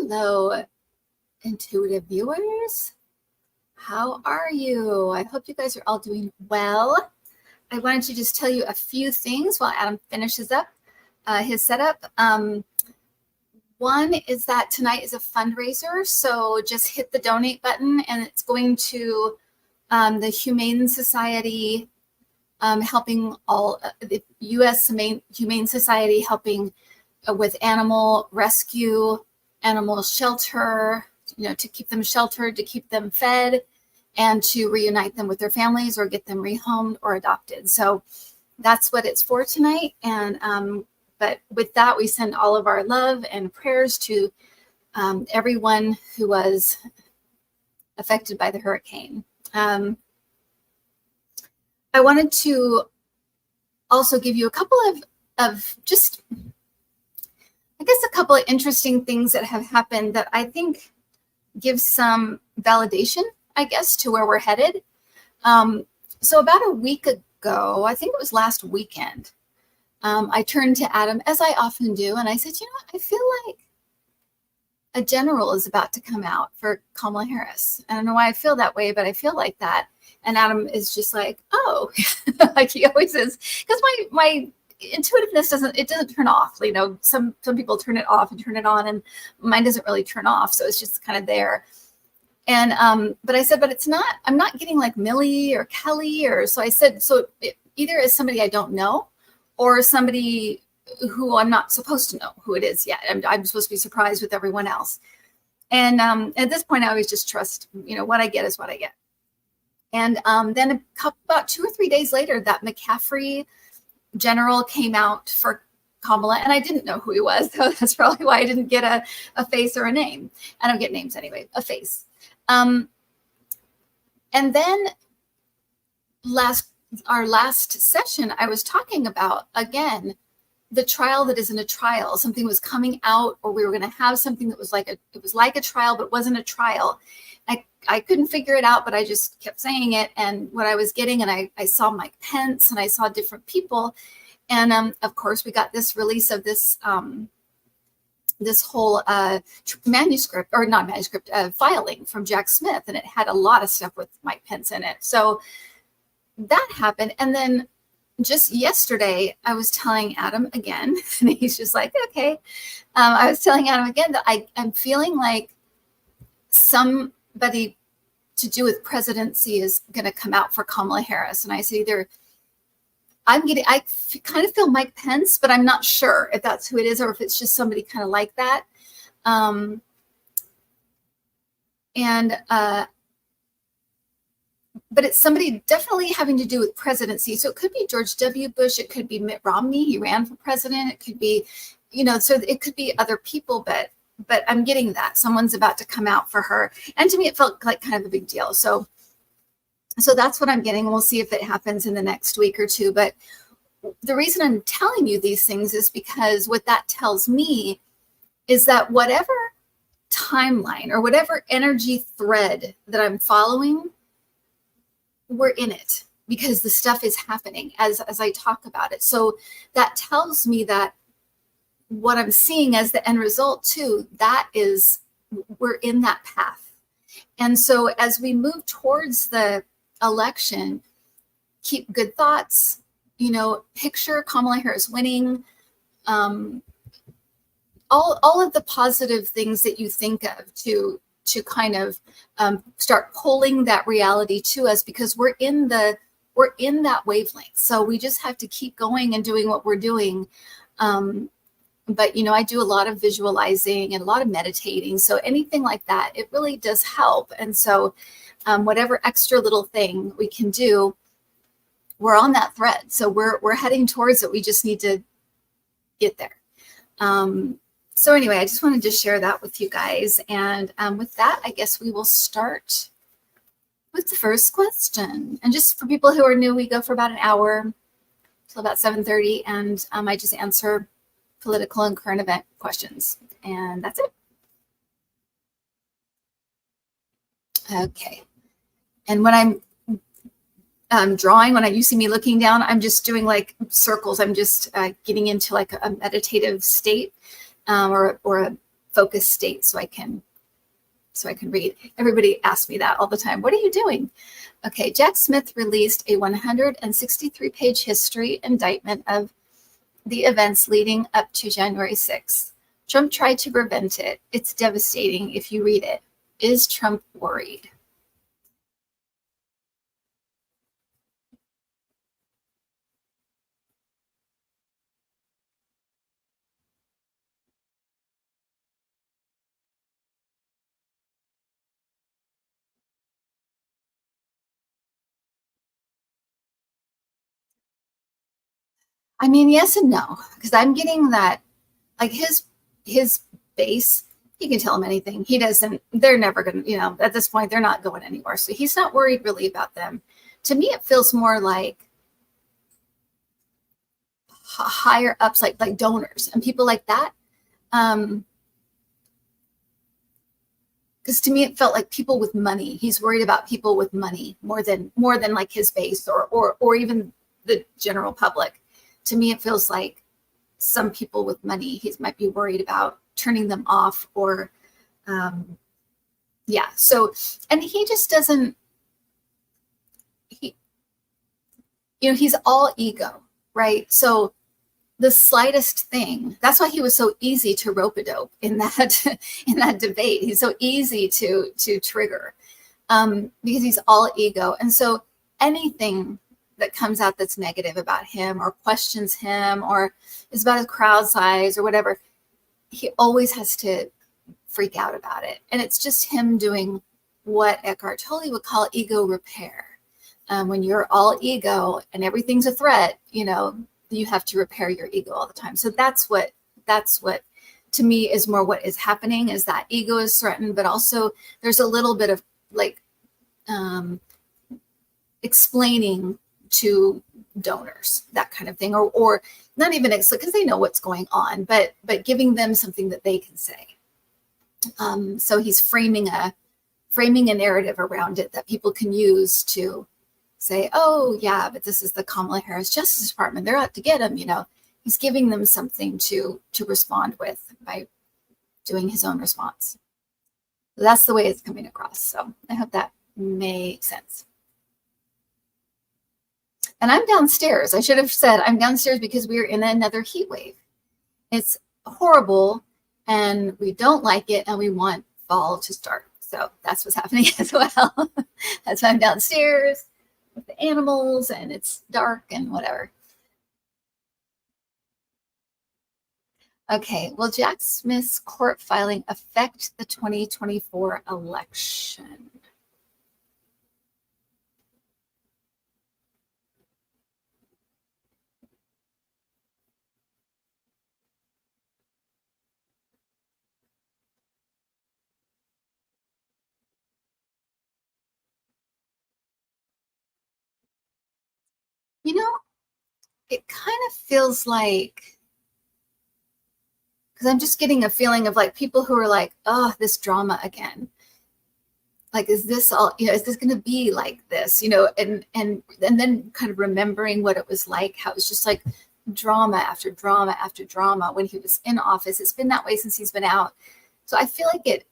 Hello, intuitive viewers. How are you? I hope you guys are all doing well. I wanted to just tell you a few things while Adam finishes up his setup. One is that tonight is a fundraiser, so just hit the donate button and it's going to the Humane Society, helping all the U.S. Humane Society, helping with animal rescue, animal shelter, to keep them sheltered, to keep them fed, and to reunite them with their families or get them rehomed or adopted. So that's what it's for tonight. And but with that, we send all of our love and prayers to everyone who was affected by the hurricane. I wanted to also give you a couple of just, I guess, a couple of interesting things that have happened that I think give some validation, I guess, to where we're headed. So about a week ago, I think it was last weekend, I turned to Adam, as I often do, and I said, I feel like a general is about to come out for Kamala Harris. I don't know why I feel that way, but I feel like that. And Adam is just like, oh, like he always is, because my intuitiveness doesn't turn off. Some people turn it off and turn it on, and mine doesn't really turn off. So it's just kind of there. And but I said, but it's not, I'm not getting like Millie or Kelly, so I said, so either as somebody I don't know or somebody who I'm not supposed to know who it is yet. I'm supposed to be surprised with everyone else. And at this point, I always just trust, what I get is what I get. And then about 2 or 3 days later, that McCaffrey general came out for Kamala, and I didn't know who he was. So that's probably why I didn't get a face or a name. I don't get names anyway, a face. And then our last session, I was talking about, again, the trial that isn't a trial. Something was coming out, or we were going to have something that was like a trial, but wasn't a trial. I couldn't figure it out, but I just kept saying it. And what I was getting, and I saw Mike Pence, and I saw different people. And of course, we got this release of this this whole manuscript, or not manuscript, filing from Jack Smith, and it had a lot of stuff with Mike Pence in it. So that happened. And then just yesterday, I was telling Adam again, and he's just like, okay. I was telling Adam again that I'm feeling like somebody to do with presidency is going to come out for Kamala Harris. And I said, either I kind of feel Mike Pence, but I'm not sure if that's who it is or if it's just somebody kind of like that. But it's somebody definitely having to do with presidency. So it could be George W. Bush. It could be Mitt Romney. He ran for president. It could be, so it could be other people, but I'm getting that someone's about to come out for her. And to me, it felt like kind of a big deal. So that's what I'm getting. We'll see if it happens in the next week or two. But the reason I'm telling you these things is because what that tells me is that whatever timeline or whatever energy thread that I'm following, we're in it because the stuff is happening as I talk about it. So that tells me that what I'm seeing as the end result too, that is, we're in that path. And so as we move towards the election, keep good thoughts, picture Kamala Harris winning, all of the positive things that you think of to kind of start pulling that reality to us, because we're in that wavelength. So we just have to keep going and doing what we're doing. But I do a lot of visualizing and a lot of meditating. So anything like that, it really does help. And so whatever extra little thing we can do, we're on that thread. So we're heading towards it. We just need to get there. So anyway, I just wanted to share that with you guys. And with that, I guess we will start with the first question. And just for people who are new, we go for about an hour till about 7:30. And I just answer political and current event questions. And that's it. Okay. And when I'm drawing, when you see me looking down, I'm just doing like circles. I'm just getting into like a meditative state or a focused state so I can read. Everybody asks me that all the time. What are you doing? Okay, Jack Smith released a 163-page history indictment of the events leading up to January 6th. Trump tried to prevent it. It's devastating if you read it. Is Trump worried? I mean, yes and no, because I'm getting that, like his base, he can tell him anything. He doesn't, they're never going to, at this point, they're not going anywhere. So he's not worried really about them. To me, it feels more like higher ups, like donors and people like that. Because to me, it felt like people with money. He's worried about people with money more than like his base or even the general public. To me, it feels like some people with money, he might be worried about turning them off or, yeah. So, and he just doesn't, he's all ego, right? So the slightest thing, that's why he was so easy to rope-a-dope in that debate. He's so easy to trigger because he's all ego. And so anything that comes out that's negative about him or questions him or is about his crowd size or whatever, he always has to freak out about it. And it's just him doing what Eckhart Tolle would call ego repair. When you're all ego and everything's a threat, you have to repair your ego all the time. So that's what to me is more what is happening, is that ego is threatened, but also there's a little bit of like explaining to donors, that kind of thing, or not even because they know what's going on, but giving them something that they can say. So he's framing a narrative around it that people can use to say, oh yeah, but this is the Kamala Harris Justice Department, they're out to get him. He's giving them something to respond with by doing his own response. So that's the way it's coming across. So I hope that makes sense. And I'm downstairs. I should have said I'm downstairs because we're in another heat wave. It's horrible and we don't like it and we want fall to start. So that's what's happening as well. That's why I'm downstairs with the animals and it's dark and whatever. Okay, will Jack Smith's court filing affect the 2024 election? It kind of feels like, because I'm just getting a feeling of like people who are like, oh, this drama again. Like, is this all, is this going to be like this, and then kind of remembering what it was like, how it was just like drama after drama after drama when he was in office. It's been that way since he's been out. So I feel like it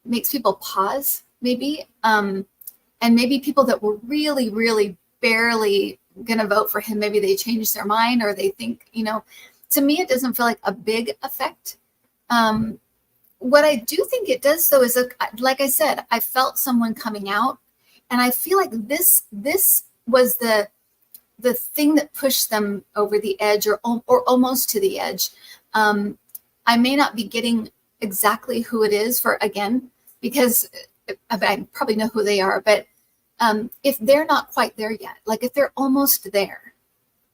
makes people pause maybe. And maybe people that were really, really barely going to vote for him, maybe they changed their mind or they think, to me, it doesn't feel like a big effect. What I do think it does, though, is like I said, I felt someone coming out, and I feel like this was the thing that pushed them over the edge or almost to the edge. I may not be getting exactly who it is because I probably know who they are, but if they're not quite there yet, like if they're almost there,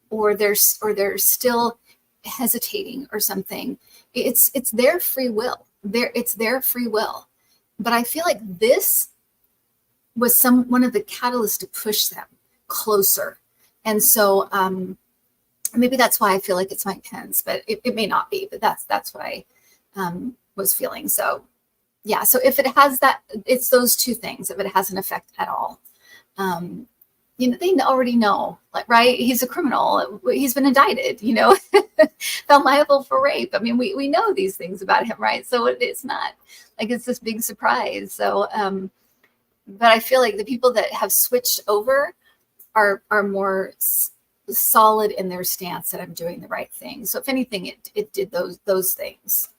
or they're still hesitating or something, it's their free will. It's their free will. But I feel like this was one of the catalysts to push them closer. And so maybe that's why I feel like it's Mike Pence, but it may not be. But that's what I was feeling. So yeah. So if it has that, it's those two things. If it has an effect at all, they already know, like, right? He's a criminal. He's been indicted, found liable for rape. I mean, we know these things about him, right? So it's not like it's this big surprise. So, but I feel like the people that have switched over are more solid in their stance that I'm doing the right thing. So if anything, it did those things.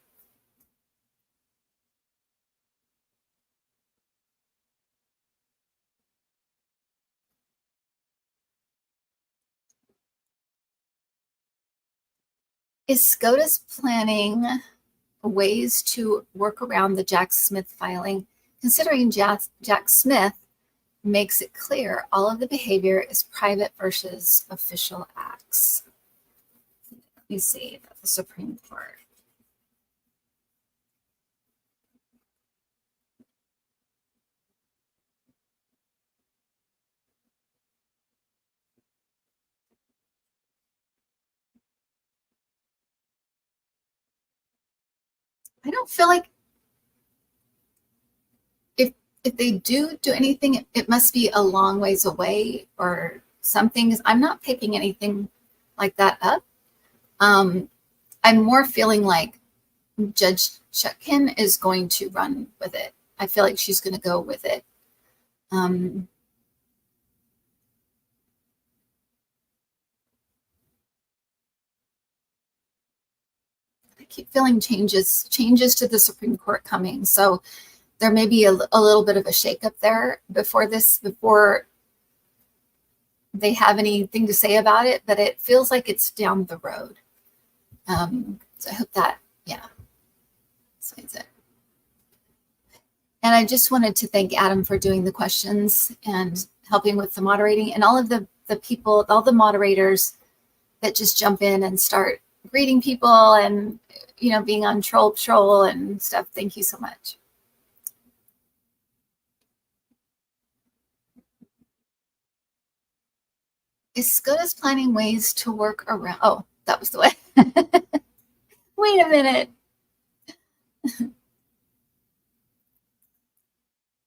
Is SCOTUS planning ways to work around the Jack Smith filing, considering Jack Smith makes it clear all of the behavior is private versus official acts? Let me see, the Supreme Court. I don't feel like if they do anything, it must be a long ways away or something. I'm not picking anything like that up. I'm more feeling like Judge Chutkan is going to run with it. I feel like she's going to go with it. I keep feeling changes to the Supreme Court coming. So there may be a little bit of a shakeup there before they have anything to say about it, but it feels like it's down the road. So I hope that, yeah, explains it. And I just wanted to thank Adam for doing the questions and helping with the moderating, and all of the people, all the moderators that just jump in and start greeting people and, being on troll and stuff. Thank you so much. Is SCOTUS planning ways to work around? Oh, that was the way. Wait a minute.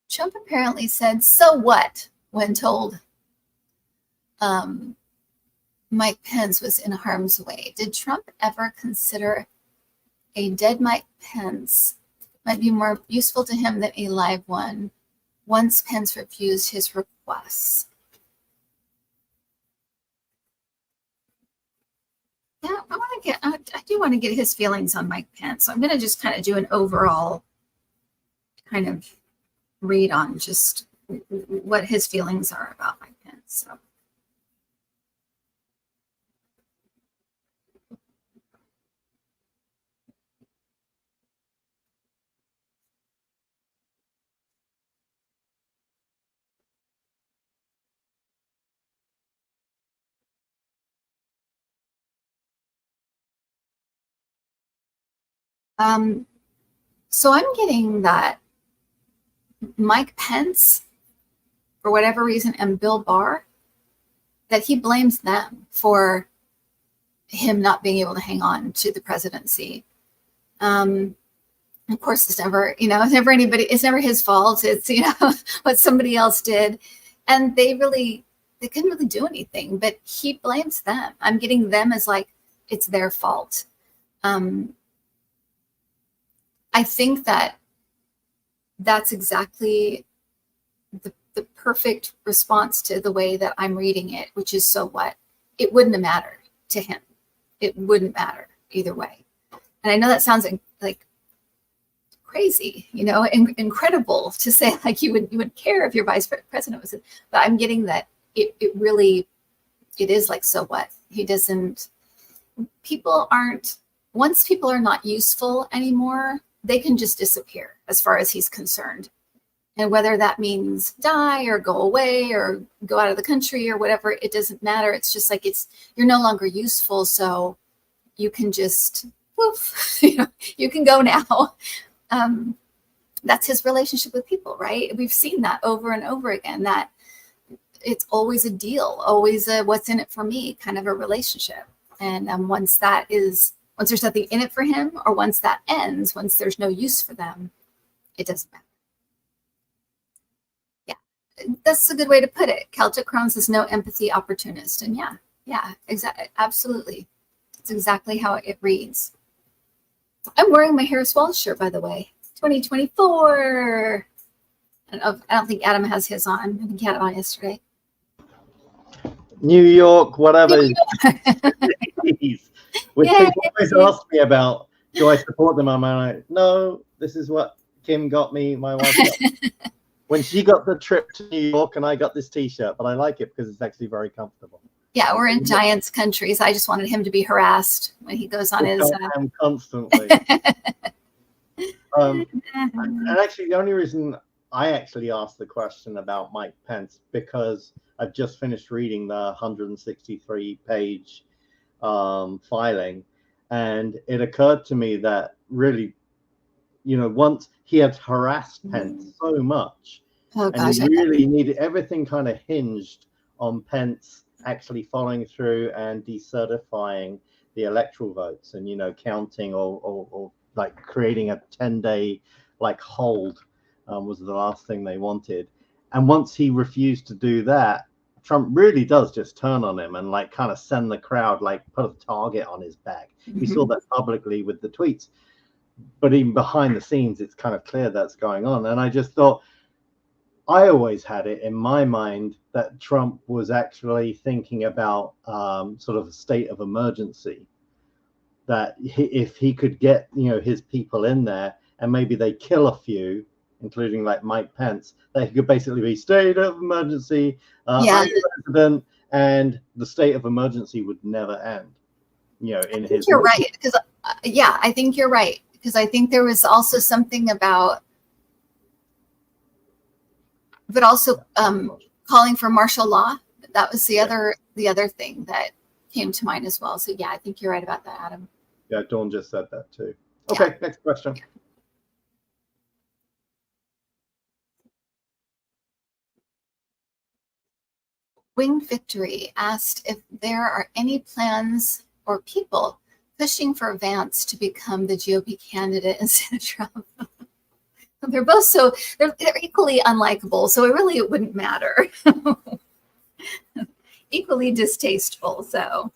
Trump apparently said, "So what?" when told Mike Pence was in harm's way. Did Trump ever consider a dead Mike Pence might be more useful to him than a live one once Pence refused his requests? Yeah, I do want to get his feelings on Mike Pence. So I'm going to just kind of do an overall kind of read on just what his feelings are about Mike Pence. So. So I'm getting that Mike Pence, for whatever reason, and Bill Barr, that he blames them for him not being able to hang on to the presidency. Of course, it's never, it's never anybody, it's never his fault. It's, what somebody else did. And they couldn't really do anything, but he blames them. I'm getting them as like, it's their fault. I think that's exactly the perfect response to the way that I'm reading it, which is, so what? It wouldn't have mattered to him. It wouldn't matter either way. And I know that sounds like crazy, incredible to say, like, you would care if your vice president was, but I'm getting that it really, it is like, so what? He doesn't, once people are not useful anymore, they can just disappear as far as he's concerned. And whether that means die or go away or go out of the country or whatever, it doesn't matter. It's just like, you're no longer useful. So you can just, poof, you can go now. That's his relationship with people, right? We've seen that over and over again, that it's always a deal, always a what's in it for me kind of a relationship. And once there's nothing in it for him, or once that ends, once there's no use for them, it doesn't matter. Yeah. That's a good way to put it. Celtic Crowns is no empathy opportunist. And yeah, exactly. Absolutely. It's exactly how it reads. I'm wearing my Harris Walsh shirt, by the way. 2024. I don't think Adam has his on. I think he had it on yesterday. New York, whatever. Which people always ask me about, do I support them? I'm like, no, this is what Kim got me, my wife got me. When she got the trip to New York, and I got this T-shirt, but I like it because it's actually very comfortable. Yeah, we're in Giants country, so I just wanted him to be harassed when he goes on his. I am constantly. And actually, the only reason I actually asked the question about Mike Pence, because I've just finished reading the 163-page filing, and it occurred to me that really, once he had harassed Pence so much, and he really needed, everything kind of hinged on Pence actually following through and decertifying the electoral votes and, counting or like creating a 10-day like hold was the last thing they wanted. And once he refused to do that, Trump really does just turn on him and like kind of send the crowd, like put a target on his back. We saw that publicly with the tweets, but even behind the scenes, it's kind of clear that's going on. And I just thought, I always had it in my mind that Trump was actually thinking about sort of a state of emergency, that if he could get, his people in there and maybe they kill a few, including like Mike Pence, that he could basically be state of emergency, I'm president, and the state of emergency would never end. In his. You're right, because I think you're right, because I think there was also something about, but also calling for martial law. That was the other thing that came to mind as well. So yeah, I think you're right about that, Adam. Yeah, Dawn just said that too. Okay, next question. Winged Victory asked if there are any plans or people pushing for Vance to become the GOP candidate instead of Trump. They're both they're equally unlikable, so it wouldn't matter. Equally distasteful. So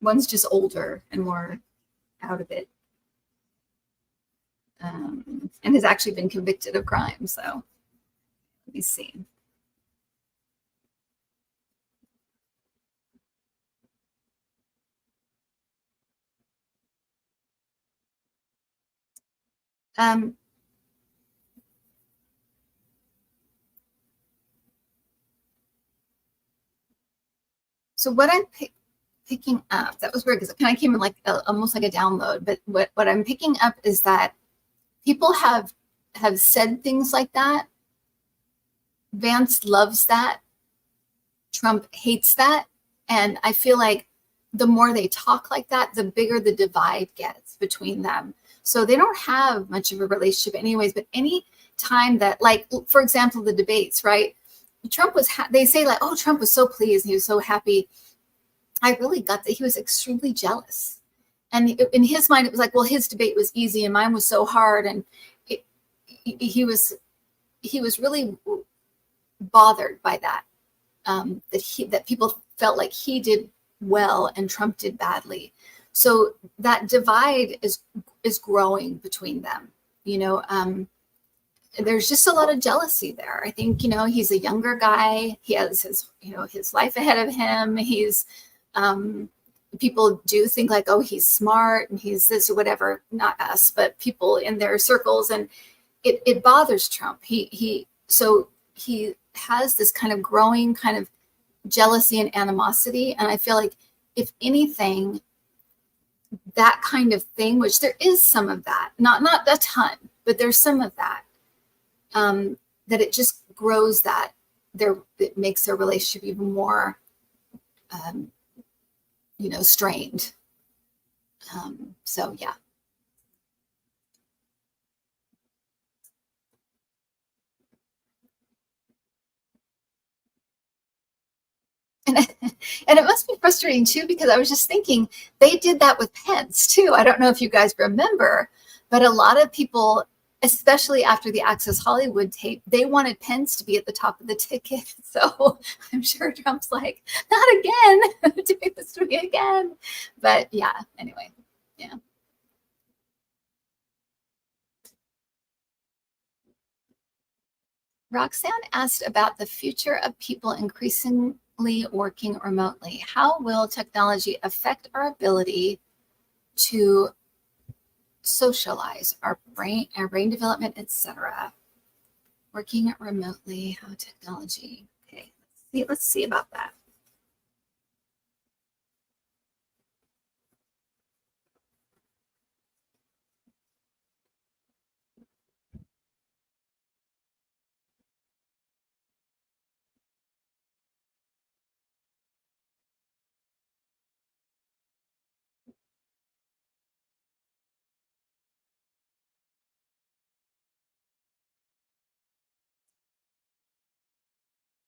one's just older and more out of it, and has actually been convicted of crime. So let me see. So what I'm picking up, that was weird because it kind of came in like almost like a download, but what I'm picking up is that people have said things like that. Vance loves that. Trump hates that. And I feel like the more they talk like that, the bigger the divide gets between them. So they don't have much of a relationship anyways, but any time that, like, for example, the debates, right? Trump was, they say like, oh, Trump was so pleased. He was so happy. I really got that he was extremely jealous. And in his mind, it was like, well, his debate was easy and mine was so hard. And he was really bothered by that, that people felt like he did well and Trump did badly. So that divide is growing between them. There's just a lot of jealousy there. I think, he's a younger guy. He has his life ahead of him. He's, people do think like, oh, he's smart and he's this or whatever, not us, but people in their circles. And it bothers Trump. He has this kind of growing kind of jealousy and animosity. And I feel like if anything, that kind of thing, which there is some of that, not a ton, but there's some of that, that it just grows that it makes their relationship even more, strained. So yeah. And it must be frustrating too, because I was just thinking they did that with Pence too. I don't know if you guys remember, but a lot of people especially after the Access Hollywood tape, they wanted Pence to be at the top of the ticket. So I'm sure Trump's like, not again, do this to me again. But yeah, anyway, yeah. Roxanne asked about the future of people increasingly working remotely. How will technology affect our ability to socialize, our brain development, etc.? Working remotely, how technology. Okay, let's see about that.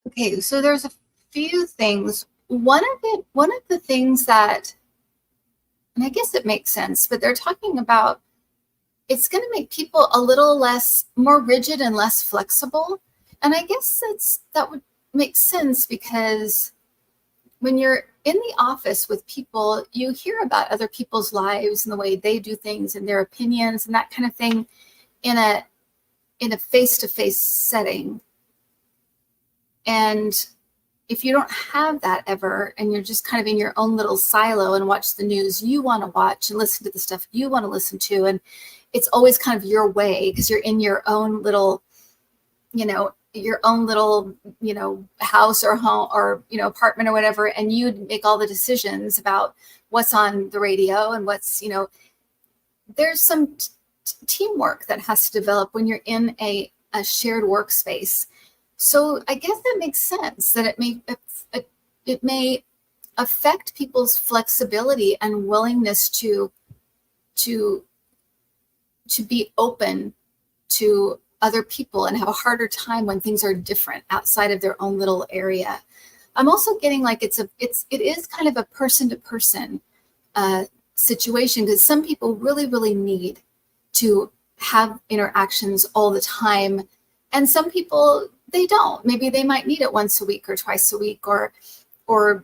Okay, so there's a few things. One of the things that, and I guess it makes sense, but they're talking about it's going to make people a little less, more rigid and less flexible. And I guess that would make sense because when you're in the office with people, you hear about other people's lives and the way they do things and their opinions and that kind of thing in a face-to-face setting. And if you don't have that ever, and you're just kind of in your own little silo and watch the news you want to watch and listen to the stuff you want to listen to, and it's always kind of your way because you're in your own little, house or home or, apartment or whatever, and you make all the decisions about what's on the radio and what's, there's some teamwork that has to develop when you're in a shared workspace. So I guess that makes sense that it may affect people's flexibility and willingness to be open to other people and have a harder time when things are different outside of their own little area. I'm also getting like it is kind of a person to person situation because some people really, really need to have interactions all the time, and some people they don't. Maybe they might need it once a week or twice a week, or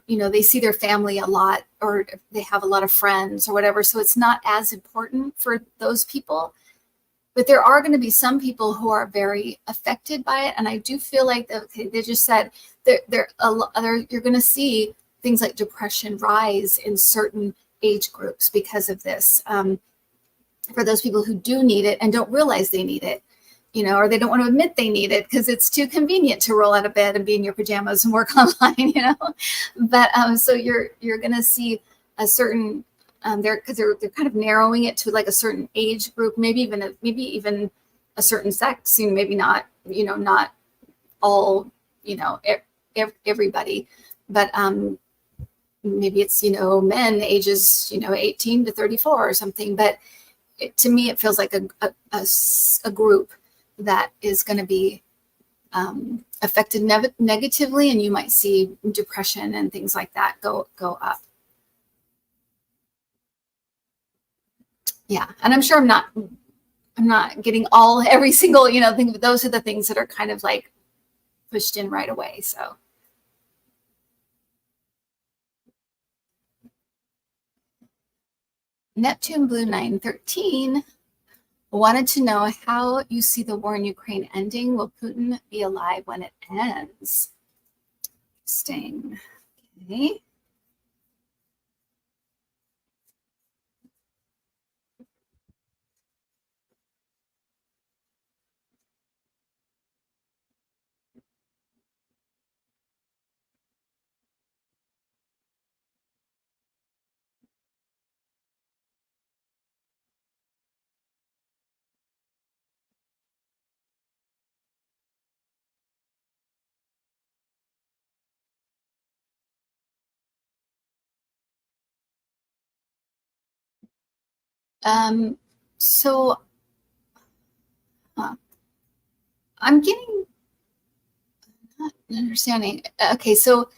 they see their family a lot, or they have a lot of friends or whatever. So it's not as important for those people. But there are going to be some people who are very affected by it. And I do feel like they just said you're going to see things like depression rise in certain age groups because of this. For those people who do need it and don't realize they need it, or they don't want to admit they need it because it's too convenient to roll out of bed and be in your pajamas and work online, But so you're going to see a certain they're kind of narrowing it to like a certain age group, maybe even a certain sex, maybe not not all everybody, but maybe it's men ages 18 to 34 or something. But to me, it feels like a group that is going to be affected negatively, and you might see depression and things like that go up. Yeah, and I'm sure I'm not getting every single thing, but those are the things that are kind of like pushed in right away. So Neptune Blue 913 wanted to know how you see the war in Ukraine ending. Will Putin be alive when it ends? Interesting. Okay. So I'm getting not understanding. Okay, so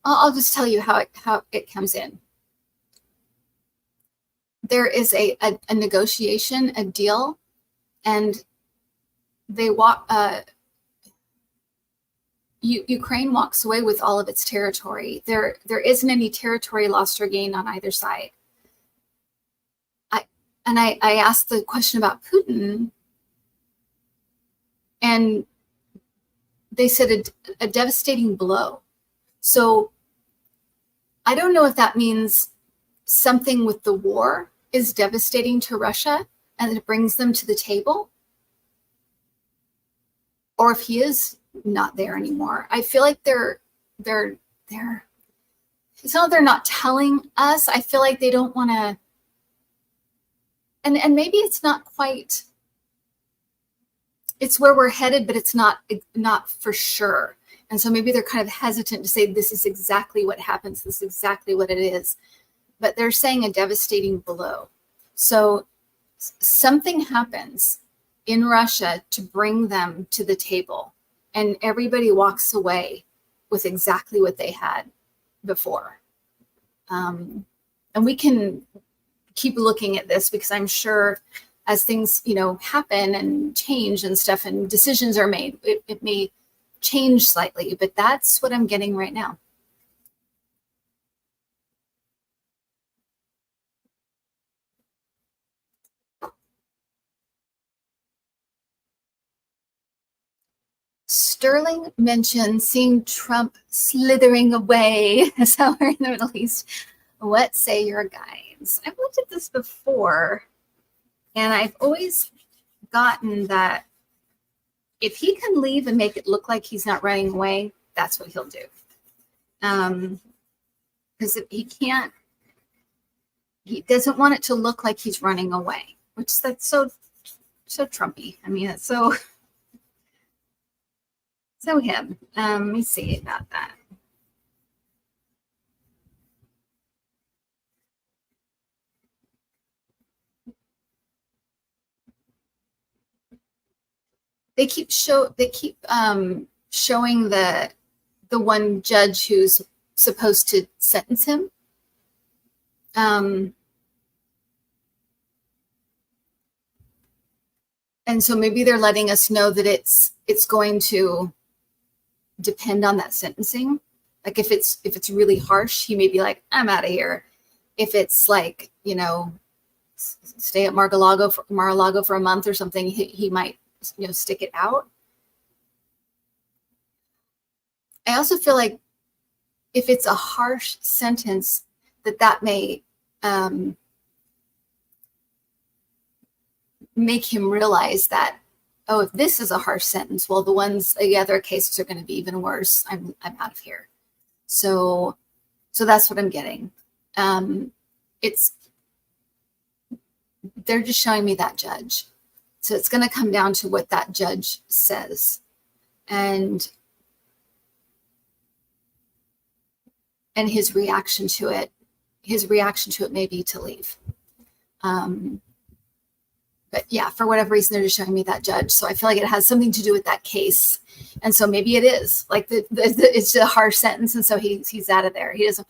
I'll just tell you how it comes in. There is a negotiation, a deal, and they walk. Ukraine walks away with all of its territory. There isn't any territory lost or gained on either side. I asked the question about Putin, and they said a devastating blow. So I don't know if that means something with the war is devastating to Russia and it brings them to the table, or if he is not there anymore. I feel like they're it's not they're not telling us. I feel like they don't want to, and maybe it's not quite, it's where we're headed, but it's not for sure. And so maybe they're kind of hesitant to say this is exactly what happens, this is exactly what it is. But they're saying a devastating blow. So something happens in Russia to bring them to the table, and everybody walks away with exactly what they had before. And we can keep looking at this, because I'm sure as things, happen and change and stuff and decisions are made, it may change slightly, but that's what I'm getting right now. Sterling mentioned seeing Trump slithering away somewhere in the Middle East. What say your guides? I've looked at this before, and I've always gotten that if he can leave and make it look like he's not running away, that's what he'll do. Because if he can't, he doesn't want it to look like he's running away, which that's so Trumpy. I mean, it's so him. Let me see about that. They keep showing the one judge who's supposed to sentence him. And so maybe they're letting us know that it's going to depend on that sentencing. Like if it's really harsh, he may be like, I'm out of here. If it's like, stay at Mar-a-Lago for a month or something, he might, stick it out. I also feel like if it's a harsh sentence, that may make him realize that, oh, if this is a harsh sentence, well, the other cases are going to be even worse. I'm out of here. So that's what I'm getting. They're just showing me that judge. So it's going to come down to what that judge says, and his reaction to it. His reaction to it may be to leave. But yeah, for whatever reason, they're just showing me that judge. So I feel like it has something to do with that case. And so maybe it is like it's a harsh sentence. And so he's out of there. He doesn't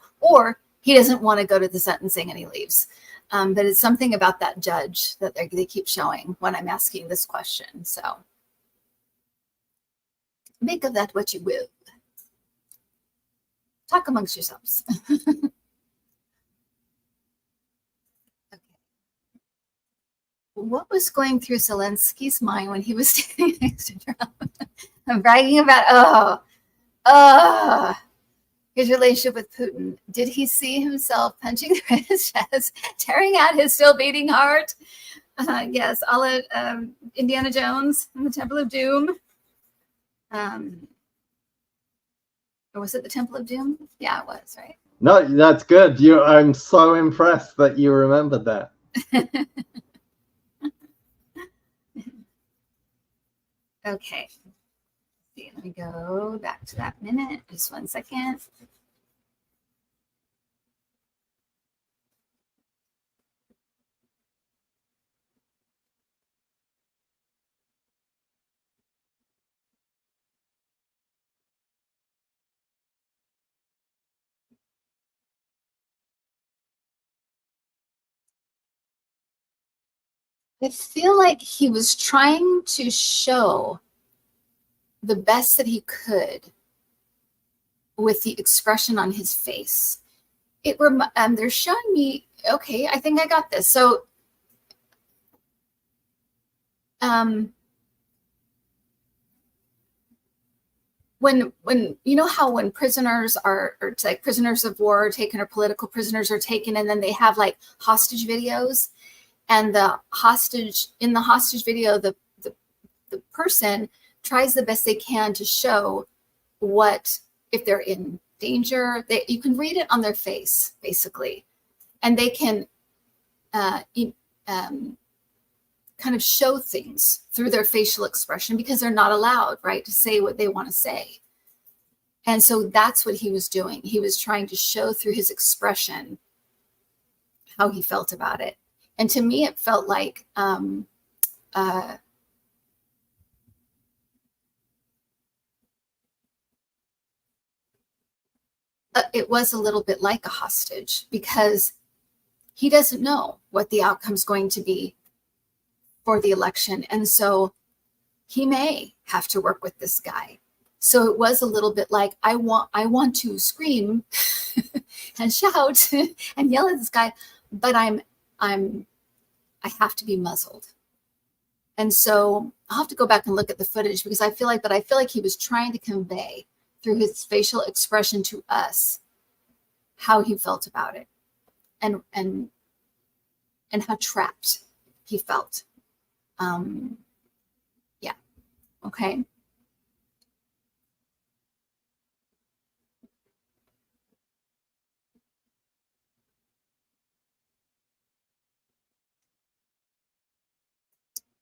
want to go to the sentencing and he leaves. But it's something about that judge that they keep showing when I'm asking this question. So make of that what you will. Talk amongst yourselves. What was going through Zelensky's mind when he was standing next to Trump? I'm bragging about, his relationship with Putin. Did he see himself punching through his chest, tearing out his still beating heart? Yes, a la Indiana Jones in the Temple of Doom. Or was it the Temple of Doom? Yeah, it was, right? No, that's good. I'm so impressed that you remembered that. Okay. Let me go back to that minute. Just 1 second. I feel like he was trying to show the best that he could with the expression on his face. They're showing me, okay, I think I got this. So, when you know how when prisoners are, or it's like prisoners of war are taken or political prisoners are taken, and then they have like hostage videos, and the hostage video, the person tries the best they can to show what, if they're in danger, you can read it on their face basically, and they can kind of show things through their facial expression because they're not allowed, right, to say what they want to say. And so that's what he was doing. He was trying to show through his expression how he felt about it. And to me, it felt like it was a little bit like a hostage, because he doesn't know what the outcome's going to be for the election. And so he may have to work with this guy. So it was a little bit like, I want to scream and shout and yell at this guy, but I have to be muzzled. And so I'll have to go back and look at the footage, because I feel like he was trying to convey through his facial expression to us how he felt about it, and how trapped he felt. Yeah. Okay.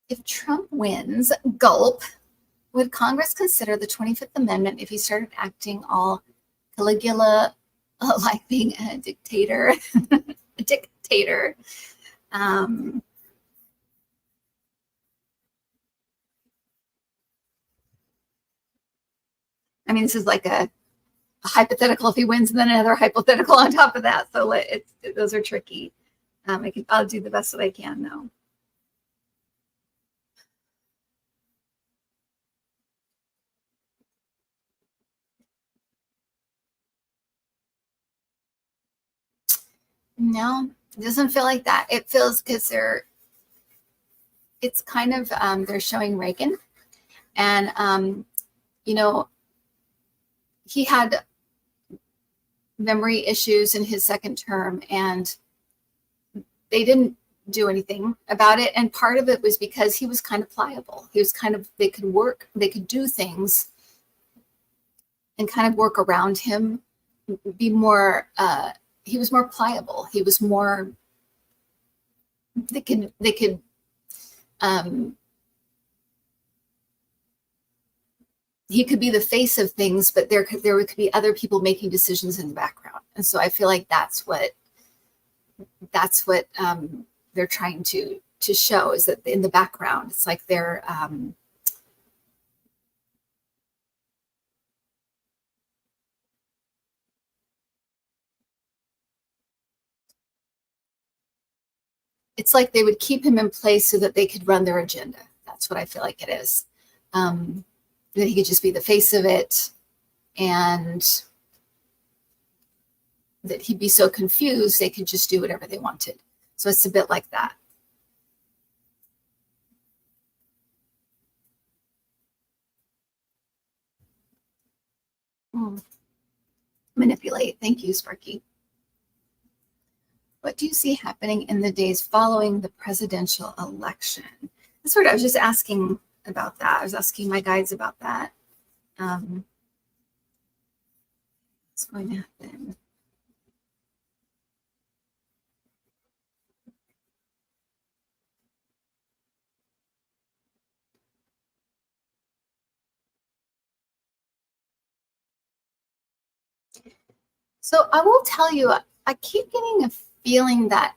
If Trump wins, gulp, would Congress consider the 25th Amendment if he started acting all Caligula, like being a dictator? A dictator. I mean, this is like a hypothetical if he wins, and then another hypothetical on top of that. So those are tricky. I'll do the best that I can, though. No, it doesn't feel like that. It feels, because it's kind of, they're showing Reagan, and you know, he had memory issues in his second term, and they didn't do anything about it. And part of it was because he was kind of pliable. He was they could do things and kind of work around him, be more, he was more pliable. He was more, they could he could be the face of things, but there could be other people making decisions in the background. And so I feel like that's what they're trying to show, is that in the background, it's like they're it's like they would keep him in place so that they could run their agenda. That's what I feel like it is. That he could just be the face of it, and that he'd be so confused they could just do whatever they wanted. So it's a bit like that. Manipulate. Thank you, Sparky. What do you see happening in the days following the presidential election? That's what I was just asking about that. I was asking my guides about that. What's going to happen? So I will tell you, I keep getting a feeling that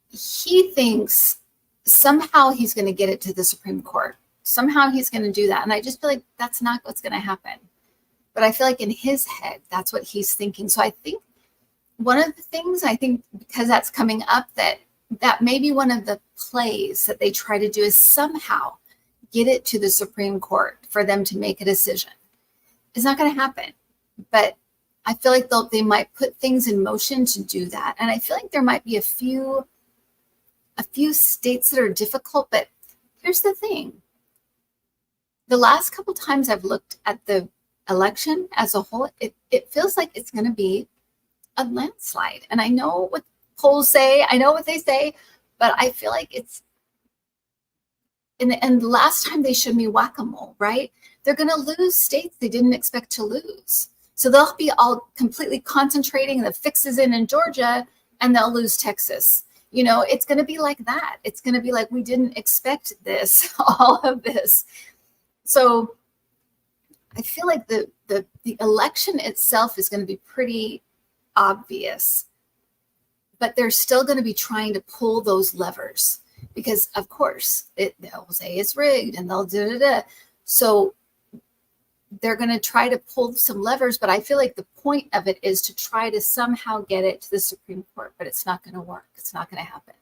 he thinks somehow he's going to get it to the Supreme Court. Somehow he's going to do that. And I just feel like that's not what's going to happen. But I feel like in his head, that's what he's thinking. So I think one of the things, because that's coming up, that that may be one of the plays that they try to do, is somehow get it to the Supreme Court for them to make a decision. It's not going to happen, but I feel like they might put things in motion to do that. And I feel like there might be a few states that are difficult, but here's the thing. The last couple times I've looked at the election as a whole, it feels like it's going to be a landslide. And I know what polls say, I know what they say, but I feel like it's, and the last time they showed me whack-a-mole, right? They're going to lose states they didn't expect to lose. So they'll be all completely concentrating the fixes in Georgia, and they'll lose Texas. You know, it's going to be like that. It's going to be like, we didn't expect this, all of this. So I feel like the election itself is going to be pretty obvious, but they're still going to be trying to pull those levers because, of course, they'll say it's rigged and they'll da-da-da. So they're going to try to pull some levers, but I feel like the point of it is to try to somehow get it to the Supreme Court, but it's not going to work. It's not going to happen.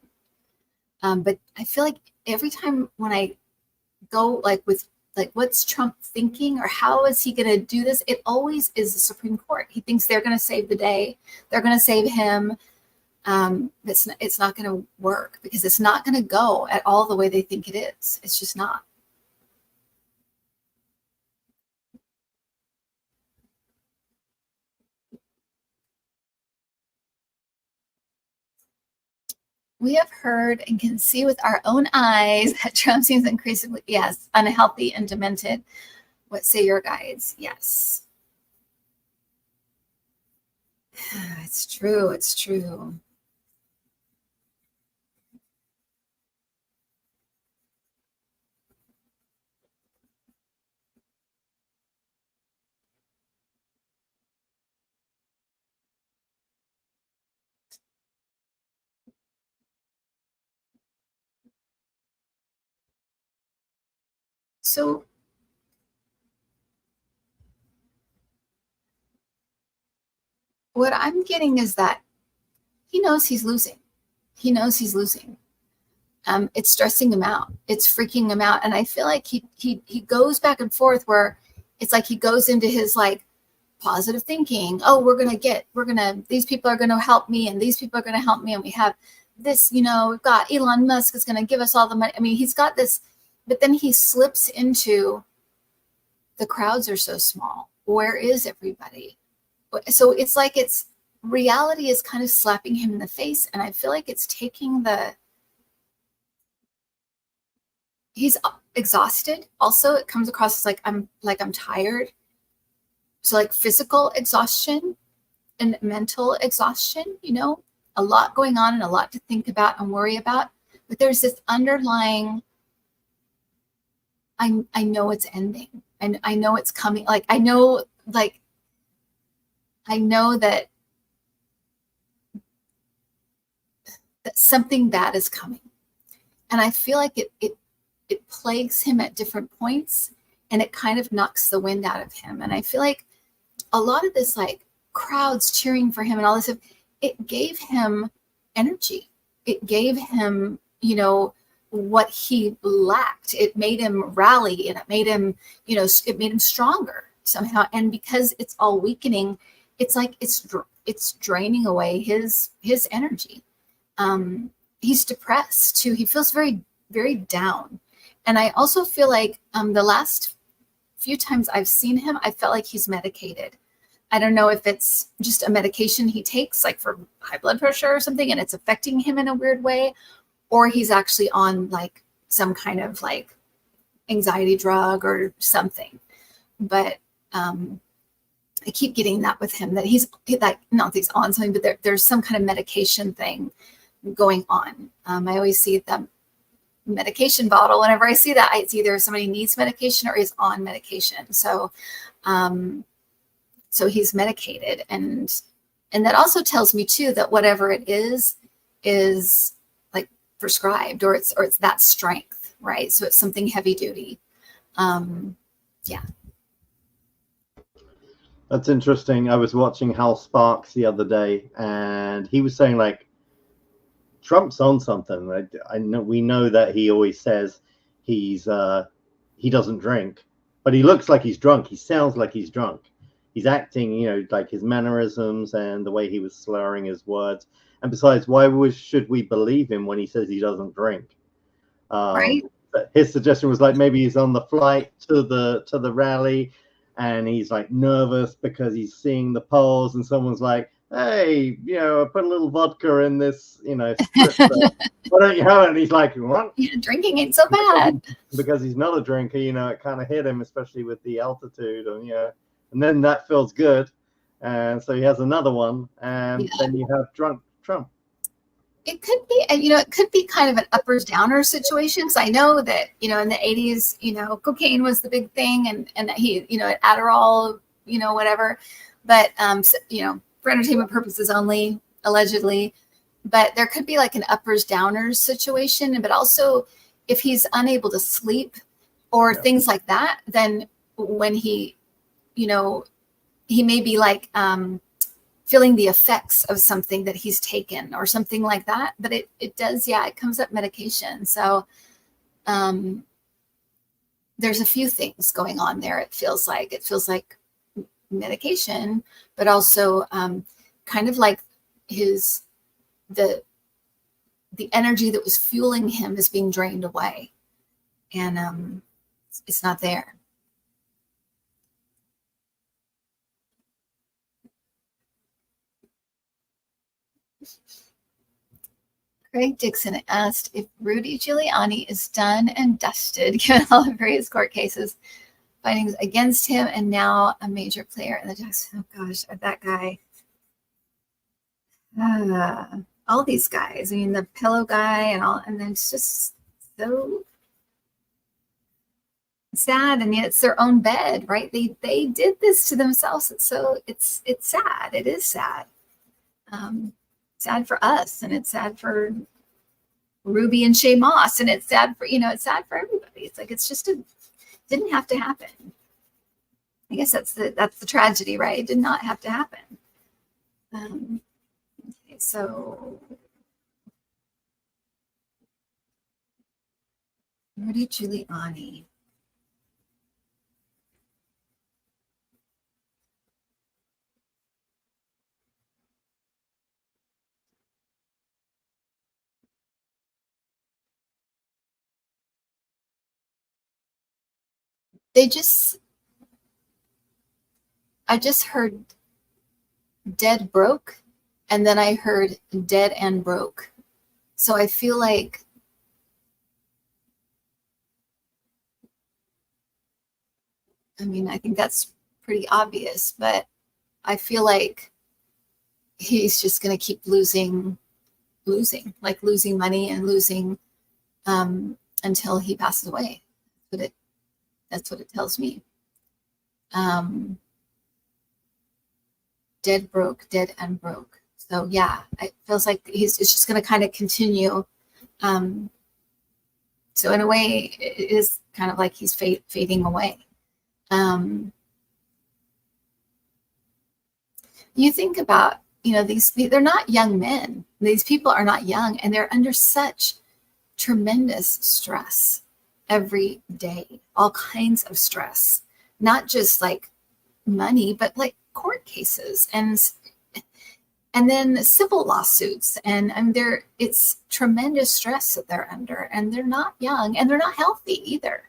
But I feel like every time when I go what's Trump thinking or how is he going to do this? It always is the Supreme Court. He thinks they're going to save the day. They're going to save him. It's not going to work because it's not going to go at all the way they think it is. It's just not. We have heard and can see with our own eyes that Trump seems increasingly, yes, unhealthy and demented. What say your guides? Yes. It's true. It's true. So what I'm getting is that he knows he's losing. He knows he's losing. It's stressing him out. It's freaking him out. And I feel like he goes back and forth where it's like he goes into his like positive thinking. Oh, these people are going to help me and these people are going to help me. And we have this, we've got Elon Musk is going to give us all the money. I mean, he's got this, but then he slips into the crowds are so small. Where is everybody? So it's like reality is kind of slapping him in the face. And I feel like it's taking he's exhausted. Also, it comes across as I'm tired. So like physical exhaustion and mental exhaustion, a lot going on and a lot to think about and worry about. But there's this underlying, I know it's ending. And I know it's coming. I know that something bad is coming. And I feel like it plagues him at different points and it kind of knocks the wind out of him. And I feel like a lot of this crowds cheering for him and all this stuff, it gave him energy. It gave him, what he lacked. It made him rally and it made him, it made him stronger somehow. And because it's all weakening, it's like it's draining away his energy. He's depressed too. He feels very, very down. And I also feel like the last few times I've seen him, I felt like he's medicated. I don't know if it's just a medication he takes for high blood pressure or something, and it's affecting him in a weird way, or he's actually on some kind of anxiety drug or something. But I keep getting that with him, that he's not that he's on something, but there's some kind of medication thing going on. I always see the medication bottle. Whenever I see that, it's either somebody needs medication or is on medication. So he's medicated. And that also tells me too, that whatever it is prescribed or it's that strength, right? So it's something heavy duty. Yeah. That's interesting. I was watching Hal Sparks the other day, and he was saying Trump's on something. I know, we know that he always says he doesn't drink, but he looks like he's drunk. He sounds like he's drunk. He's acting, like his mannerisms and the way he was slurring his words. And besides, should we believe him when he says he doesn't drink? Right. His suggestion was like maybe he's on the flight to the rally, and he's like nervous because he's seeing the polls, and someone's like, "Hey, I put a little vodka in this, spritzer. Why don't you have it?" And he's like, "What? Yeah, drinking ain't so bad." Because he's not a drinker, it kind of hit him, especially with the altitude, and then that feels good, and so he has another one, and then you have drunk Trump. It could be, it could be kind of an uppers downers situation. Because I know that, in the 80s, cocaine was the big thing, and he, Adderall, whatever. But, for entertainment purposes only, allegedly. But there could be like an uppers downers situation. But also, if he's unable to sleep or things like that, then when he, he may be like, feeling the effects of something that he's taken or something like that. But it does, it comes up medication. So there's a few things going on there. It feels like medication, but also kind of like the energy that was fueling him is being drained away, and it's not there. Craig Dixon asked if Rudy Giuliani is done and dusted, given all the various court cases, findings against him, and now a major player in the Jackson. Oh gosh, that guy. All these guys. I mean, the pillow guy and all, and then it's just so sad, and yet it's their own bed, right? They did this to themselves. It's sad. It is sad. Sad for us, and it's sad for Ruby and Shay Moss, and it's sad for it's sad for everybody. It's like didn't have to happen. I guess that's the tragedy, right? It did not have to happen. Okay, so Rudy Giuliani. I just heard dead broke, and then I heard dead and broke. So I feel like I think that's pretty obvious, but I feel like he's just going to keep losing, like losing money and losing until he passes away. That's what it tells me. Dead broke, dead and broke. So yeah, it feels like it's just going to kind of continue. So in a way, it is kind of like he's fading away. You think about, they're not young men. These people are not young, and they're under such tremendous stress every day, all kinds of stress, not just like money, but like court cases and then civil lawsuits, and it's tremendous stress that they're under, and they're not young, and they're not healthy either.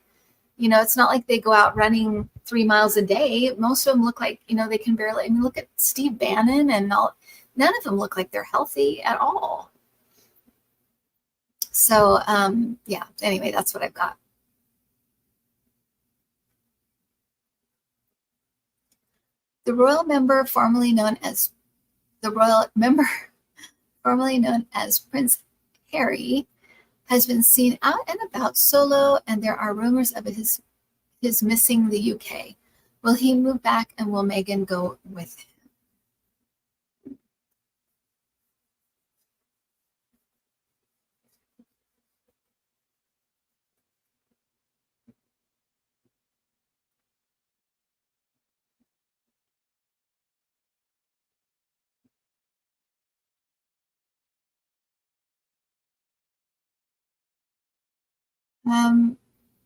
It's not like they go out running 3 miles a day. Most of them look like, they can barely, look at Steve Bannon and all. None of them look like they're healthy at all. So, yeah, anyway, that's what I've got. The royal member formerly known as Prince Harry has been seen out and about solo, and there are rumors of his missing the UK. Will he move back, and will Meghan go with him?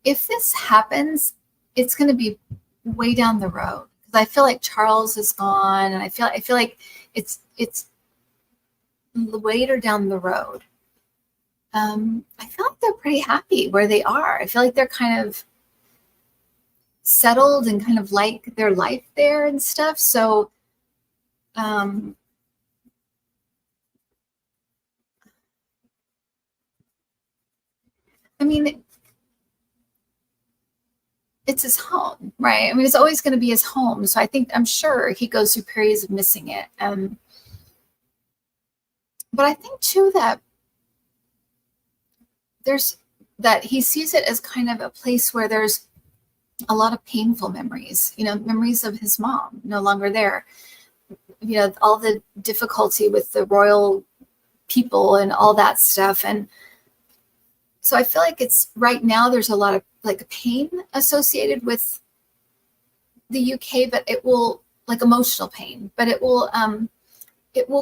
If this happens, it's going to be way down the road, because I feel like Charles is gone, and I feel like it's later down the road. I feel like they're pretty happy where they are. I feel like they're kind of settled and kind of like their life there and stuff. So, I mean, it's his home, right? I mean, it's always going to be his home. So I'm sure he goes through periods of missing it. But I think too that he sees it as kind of a place where there's a lot of painful memories, memories of his mom no longer there, all the difficulty with the royal people and all that stuff. And so I feel like it's right now there's a lot of like pain associated with the UK, but it will, like, emotional pain, but it will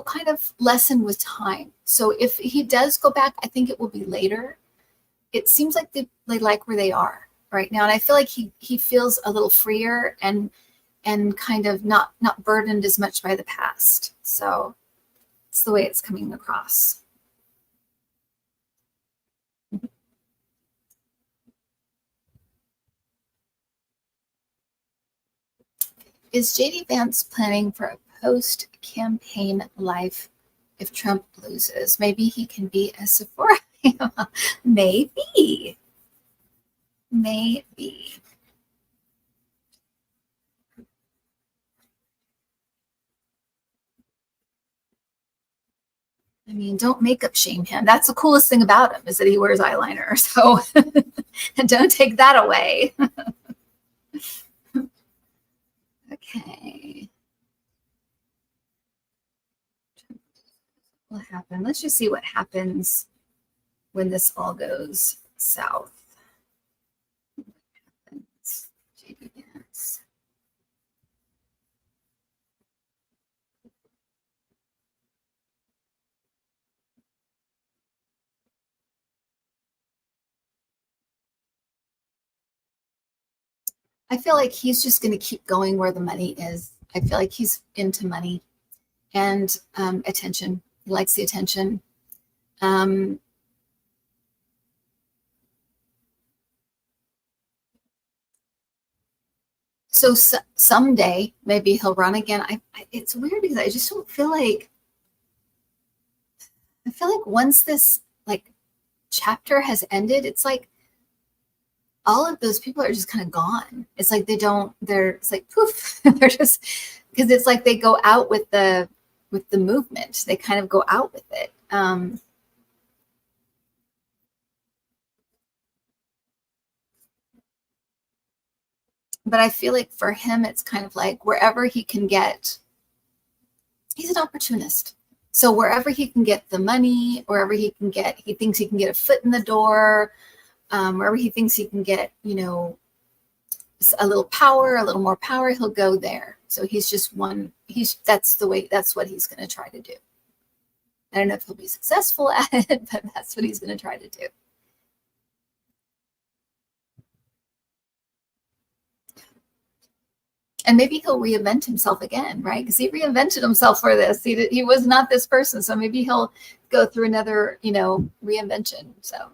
kind of lessen with time. So if he does go back, I think it will be later. It seems like they like where they are right now, and I feel like he feels a little freer and kind of not burdened as much by the past. So it's the way it's coming across. Is JD Vance planning for a post-campaign life if Trump loses? Maybe he can be a Sephora. Maybe. I mean, don't makeup shame him. That's the coolest thing about him, is that he wears eyeliner. So don't take that away. Okay. What happened? Let's just see what happens when this all goes south. JD Vance. I feel like he's just going to keep going where the money is. I feel like he's into money and attention. He likes the attention. So someday maybe he'll run again. It's weird because I just don't feel like. I feel like once this like chapter has ended, it's like all of those people are just kind of gone. It's like it's like poof. They're just, because it's like they go out with the movement. They kind of go out with it. But I feel like for him, it's kind of like wherever he can get, he's an opportunist. So wherever he can get the money, wherever he thinks he can get a foot in the door, wherever he thinks he can get, a little power, a little more power, he'll go there. So he's just that's what he's going to try to do. I don't know if he'll be successful at it, but that's what he's going to try to do. And maybe he'll reinvent himself again, right? Because he reinvented himself for this. He was not this person. So maybe he'll go through another, reinvention. So.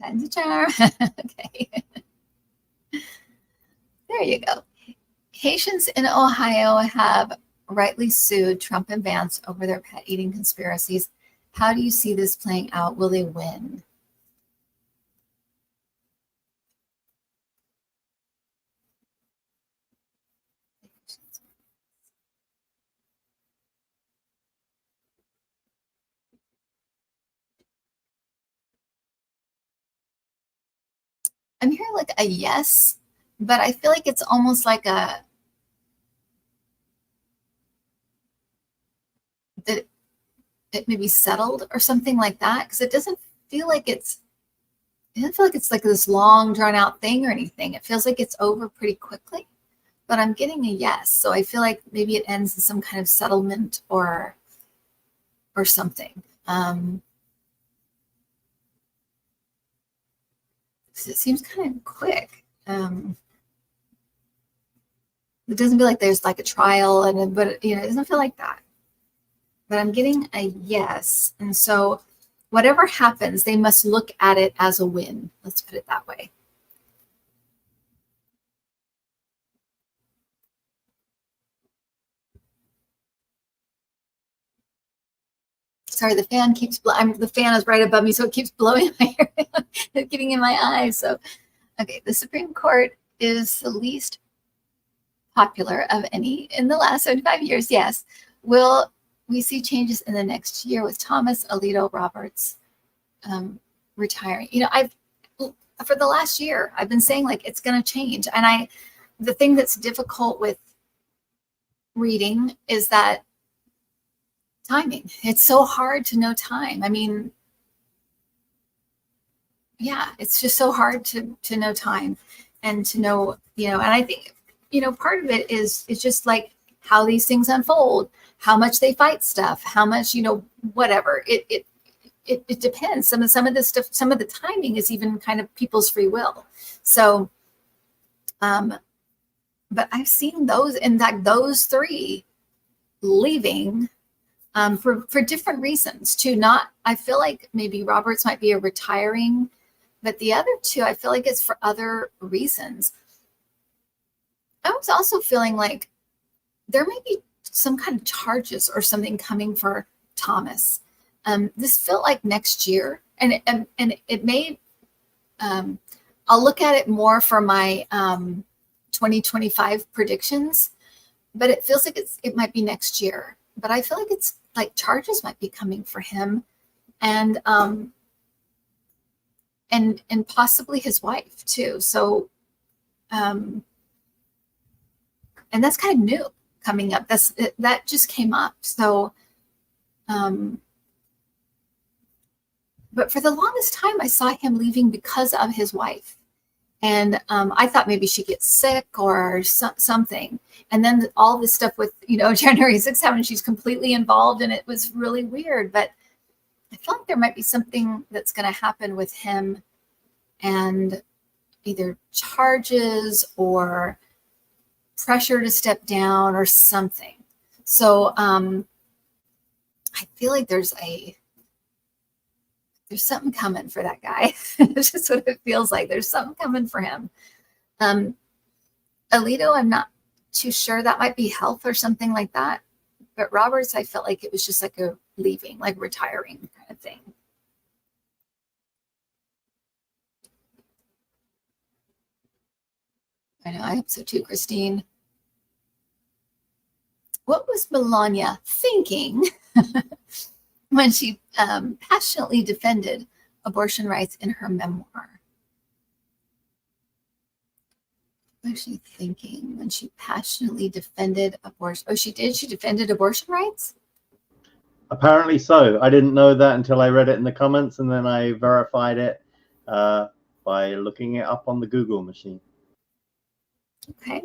Time's a charm. Okay. There you go. Haitians in Ohio have rightly sued Trump and Vance over their pet eating conspiracies. How do you see this playing out? Will they win? I'm hearing like a yes, but I feel like it's almost like that it may be settled or something like that, because it doesn't feel like it's like this long drawn out thing or anything. It feels like it's over pretty quickly. but I'm getting a yes. So I feel like maybe it ends in some kind of settlement or something. It seems kind of quick. It doesn't feel like there's like a trial, but it doesn't feel like that. But I'm getting a yes, and so whatever happens, they must look at it as a win. Let's put it that way. Sorry, the fan keeps the fan is right above me, so it keeps blowing my hair, getting in my eyes. So, okay, the Supreme Court is the least popular of any in the last 75 years. Yes. Will we see changes in the next year with Thomas, Alito, Roberts retiring? For the last year, I've been saying like it's going to change. And the thing that's difficult with reading is that timing. It's so hard to know time. I mean, yeah, it's just so hard to know time and to know, and I think, part of it is just like how these things unfold, how much they fight stuff, how much, whatever. It depends. Some of this stuff, some of the timing is even kind of people's free will. So, but I've seen those, in fact, those three leaving for different reasons too. I feel like maybe Roberts might be a retiring, but the other two, I feel like it's for other reasons. I was also feeling like there may be some kind of charges or something coming for Thomas. This felt like next year, and it may. I'll look at it more for my 2025 predictions, but it feels like it might be next year. But I feel like it's like charges might be coming for him, and possibly his wife too. So, and that's kind of new coming up. That just came up. So, but for the longest time, I saw him leaving because of his wife. And I thought maybe she gets sick or something. And then all this stuff with, January 6th happened, she's completely involved, and it was really weird. But I feel like there might be something that's going to happen with him, and either charges or pressure to step down or something. So I feel like there's something coming for that guy. It's just what it feels like. There's something coming for him. Alito, I'm not too sure. That might be health or something like that. But Roberts, I felt like it was just like a leaving, like retiring kind of thing. I know, I hope so too, Christine. What was Melania thinking when she passionately defended abortion rights in her memoir? What was she thinking when she passionately defended abortion? Oh, she did? She defended abortion rights? Apparently so. I didn't know that until I read it in the comments, and then I verified it by looking it up on the Google machine. Okay.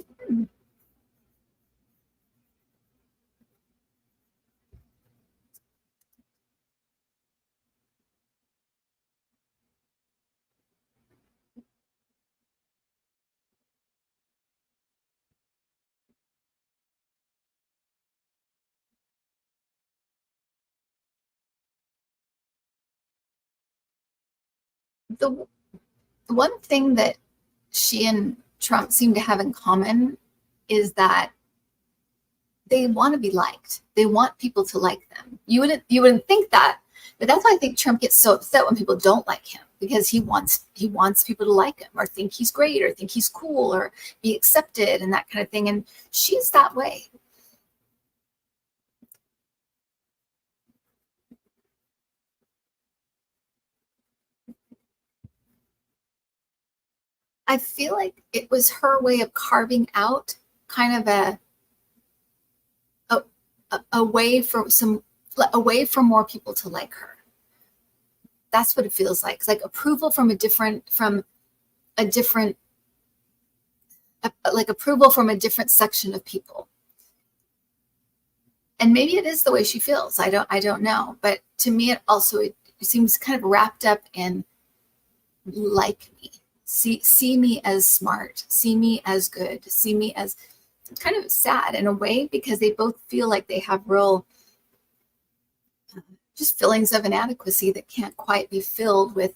The one thing that she and Trump seem to have in common is that they want to be liked. They want people to like them. You wouldn't think that, but that's why I think Trump gets so upset when people don't like him, because he wants people to like him or think he's great or think he's cool or be accepted and that kind of thing. And she's that way. I feel like it was her way of carving out kind of a way for more people to like her. That's what it feels like. It's like approval from a different like approval from a different section of people. And maybe it is the way she feels. I don't know. But to me, it seems kind of wrapped up in like me, see me as smart, see me as good, see me as kind of sad in a way, because they both feel like they have real just feelings of inadequacy that can't quite be filled with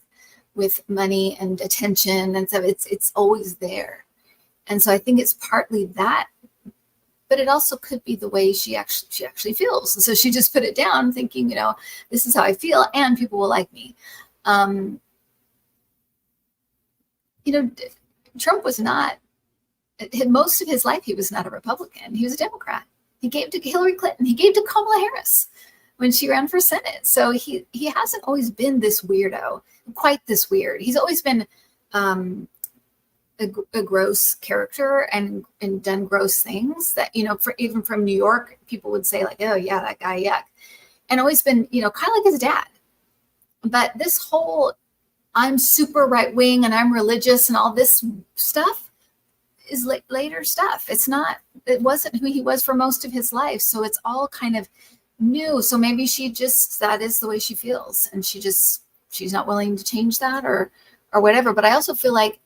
money and attention. And so it's always there. And so I think it's partly that, but it also could be the way she actually feels. And so she just put it down thinking, this is how I feel and people will like me. Trump was not, most of his life, he was not a Republican. He was a Democrat. He gave to Hillary Clinton. He gave to Kamala Harris when she ran for Senate. So he hasn't always been this weirdo, quite this weird. He's always been a gross character and done gross things that, even from New York, people would say like, oh yeah, that guy, yuck. And always been, kind of like his dad. But this whole, I'm super right wing and I'm religious and all this stuff is later stuff. It wasn't who he was for most of his life. So it's all kind of new. So maybe that is the way she feels. And she's not willing to change that or whatever. But I also feel like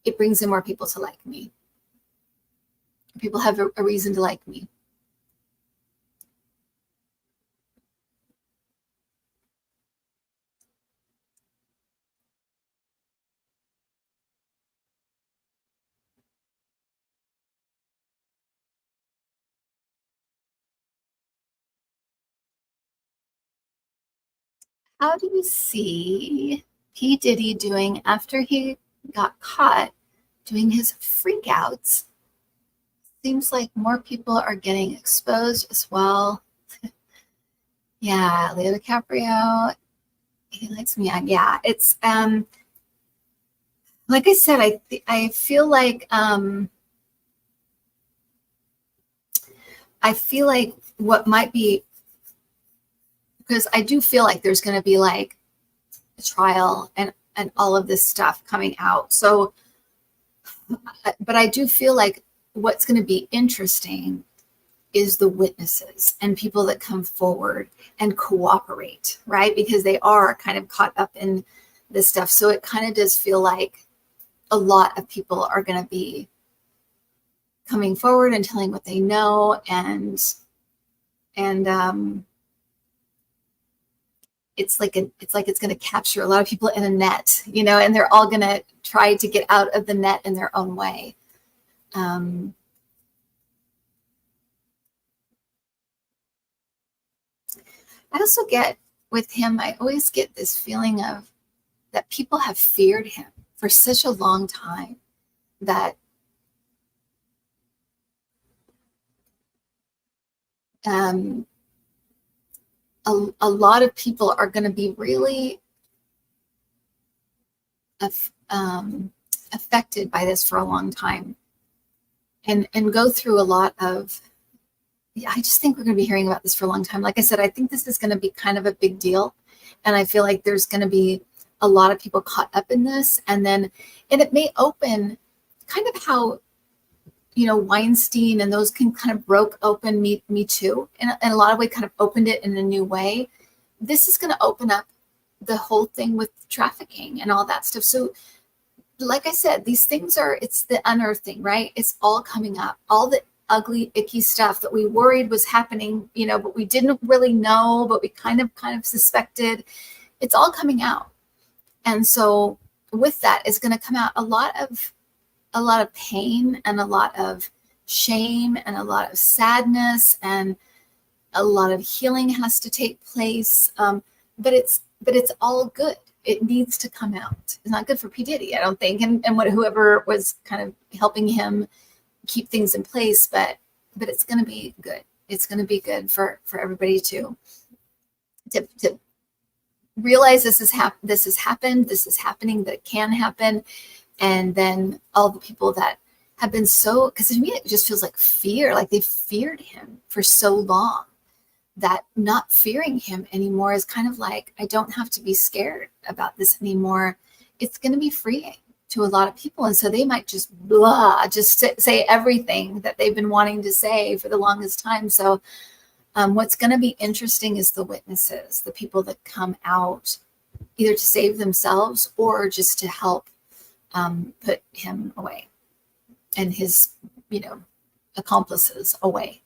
it brings in more people to like me. People have a reason to like me. How do you see P. Diddy doing after he got caught doing his freakouts? Seems like more people are getting exposed as well. Yeah, Leo DiCaprio, he likes me. Yeah, it's like I said, I feel like what might be, because I do feel like there's going to be like a trial and all of this stuff coming out. So, but I do feel like what's going to be interesting is the witnesses and people that come forward and cooperate, right? Because they are kind of caught up in this stuff. So it kind of does feel like a lot of people are going to be coming forward and telling what they know, and it's like it's going to capture a lot of people in a net, and they're all going to try to get out of the net in their own way. I also get with him, I always get this feeling of that people have feared him for such a long time that a lot of people are going to be really affected by this for a long time and go through a lot of, I just think we're going to be hearing about this for a long time. Like I said, I think this is going to be kind of a big deal. And I feel like there's going to be a lot of people caught up in this. And it may open kind of how, Weinstein and those can kind of broke open Me Too. And in a lot of ways kind of opened it in a new way. This is going to open up the whole thing with trafficking and all that stuff. So like I said, these things it's the unearthing, right? It's all coming up. All the ugly, icky stuff that we worried was happening, but we didn't really know, but we kind of suspected. It's all coming out. And so with that is going to come out a lot of pain and a lot of shame and a lot of sadness, and a lot of healing has to take place. But it's all good. It needs to come out. It's not good for P. Diddy, I don't think, and whoever was kind of helping him keep things in place, but it's going to be good. It's going to be good for everybody to realize this has happened, this is happening, that it can happen. And then all the people that have been because to me, it just feels like fear, like they've feared him for so long that not fearing him anymore is kind of like, I don't have to be scared about this anymore. It's going to be freeing. to a lot of people. And so they might just say everything that they've been wanting to say for the longest time. So what's going to be interesting is the witnesses, the people that come out either to save themselves or just to help put him away and his, accomplices away.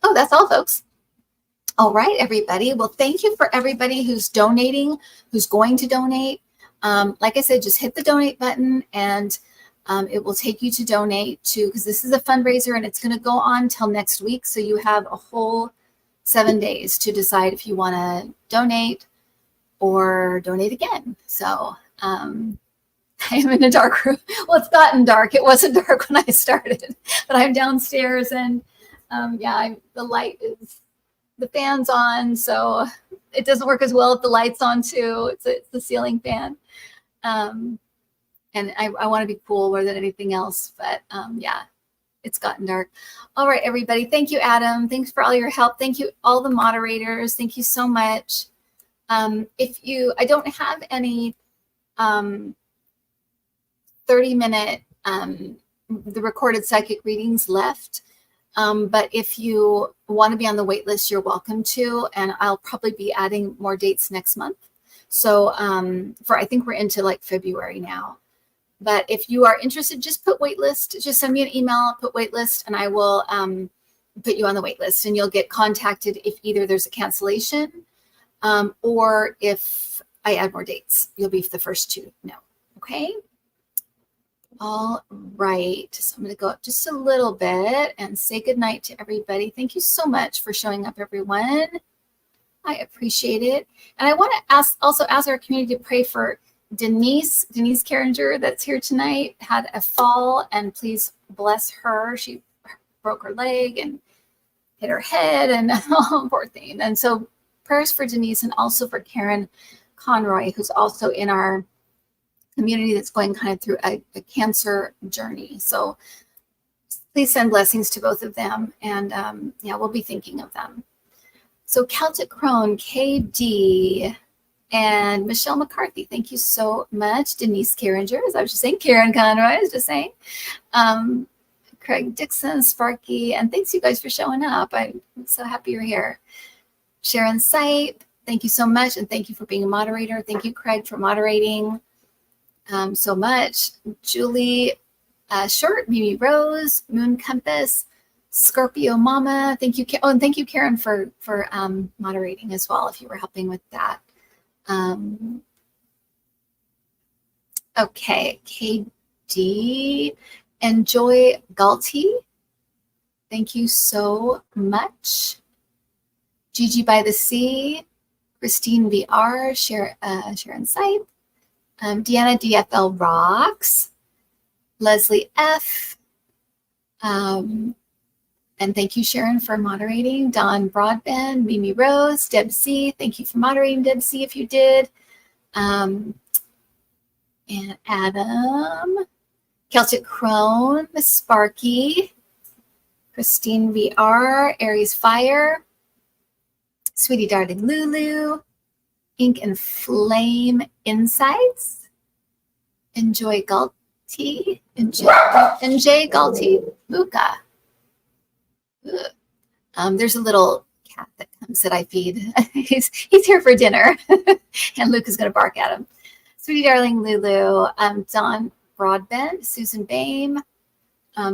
Oh, that's all, folks. All right, everybody. Well, thank you for everybody who's donating, who's going to donate. Like I said, just hit the donate button and it will take you to donate to, because this is a fundraiser and it's going to go on till next week. So you have a whole 7 days to decide if you want to donate or donate again. So I am in a dark room. Well, it's gotten dark. It wasn't dark when I started, but I'm downstairs and the fan's on, so it doesn't work as well if the light's on too. It's the ceiling fan. And I want to be cool more than anything else, but it's gotten dark. All right, everybody. Thank you, Adam. Thanks for all your help. Thank you, all the moderators. Thank you so much. I don't have any 30-minute the recorded psychic readings left. But if you want to be on the wait list, you're welcome to, and I'll probably be adding more dates next month. So I think we're into like February now. But if you are interested, just put wait list. Just send me an email, put wait list, and I will put you on the wait list. And you'll get contacted if either there's a cancellation or if I add more dates. You'll be the first to know. Okay? All right. So I'm going to go up just a little bit and say goodnight to everybody. Thank you so much for showing up, everyone. I appreciate it. And I want to also ask our community to pray for Denise Carringer that's here tonight, had a fall, and please bless her. She broke her leg and hit her head and poor thing. And so prayers for Denise and also for Karen Conroy, who's also in our community that's going kind of through a cancer journey. So please send blessings to both of them. And we'll be thinking of them. So Celtic Crone, KD, and Michelle McCarthy, thank you so much. Denise Carringer, as I was just saying, Karen Conroy, I was just saying. Craig Dixon, Sparky, and thanks you guys for showing up. I'm so happy you're here. Sharon Sipe, thank you so much. And thank you for being a moderator. Thank you, Craig, for moderating so much. Julie Short, Mimi Rose, Moon Compass, Scorpio Mama. Thank you. And thank you, Karen, for moderating as well, if you were helping with that. Okay, KD, Enjoy Galti. Thank you so much. Gigi by the Sea, Christine VR, Sharon Sipe, Deanna DFL Rocks, Leslie F, and thank you, Sharon, for moderating. Dawn Broadband, Mimi Rose, Deb C. Thank you for moderating, Deb C, if you did. And Adam, Celtic Crone, Miss Sparky, Christine VR, Aries Fire, Sweetie Darling Lulu, Ink and Flame Insights, Enjoy Galti, NJ Galti, Luca. There's a little cat that comes that I feed. he's here for dinner, and Luke is going to bark at him. Sweetie Darling Lulu, Dawn Broadbent, Susan Bame,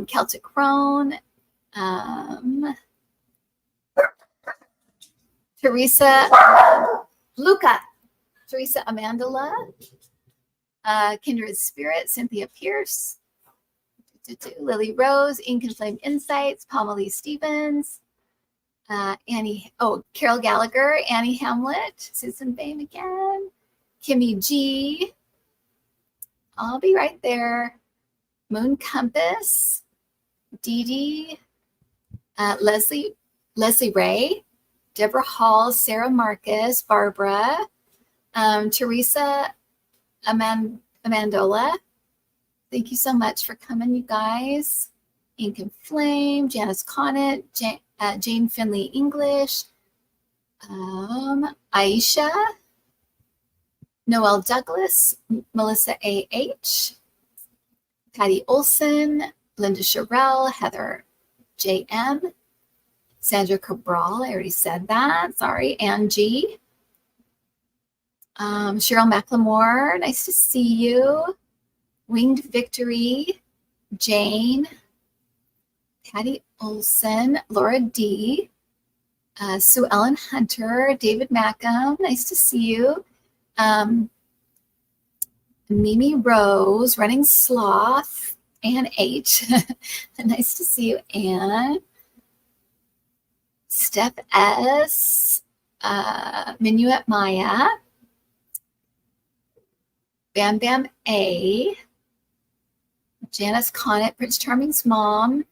Celtic Crone, Teresa, Luca, Teresa Amandala, Kindred Spirit, Cynthia Pierce, Lily Rose, Ink and Flame Insights, Pamela Stevens, Carol Gallagher, Annie Hamlet, Susan Bame again, Kimmy G. I'll be right there. Moon Compass, Dee Dee, Leslie Ray, Deborah Hall, Sarah Marcus, Barbara, Teresa Amandola. Thank you so much for coming, you guys. Ink and Flame, Janice Conant, Jane Finley English, Aisha, Noelle Douglas, Melissa A.H., Patty Olson, Linda Sherrill, Heather J.M., Sandra Cabral, I already said that, sorry, Angie, Cheryl McLemore, nice to see you, Winged Victory, Jane, Patty Olson, Laura D., Sue Ellen Hunter, David Mackham, nice to see you, Mimi Rose, Running Sloth, Ann H. Nice to see you, Ann. Steph S. Minuet Maya. Bam Bam A. Janice Conant, Prince Charming's mom.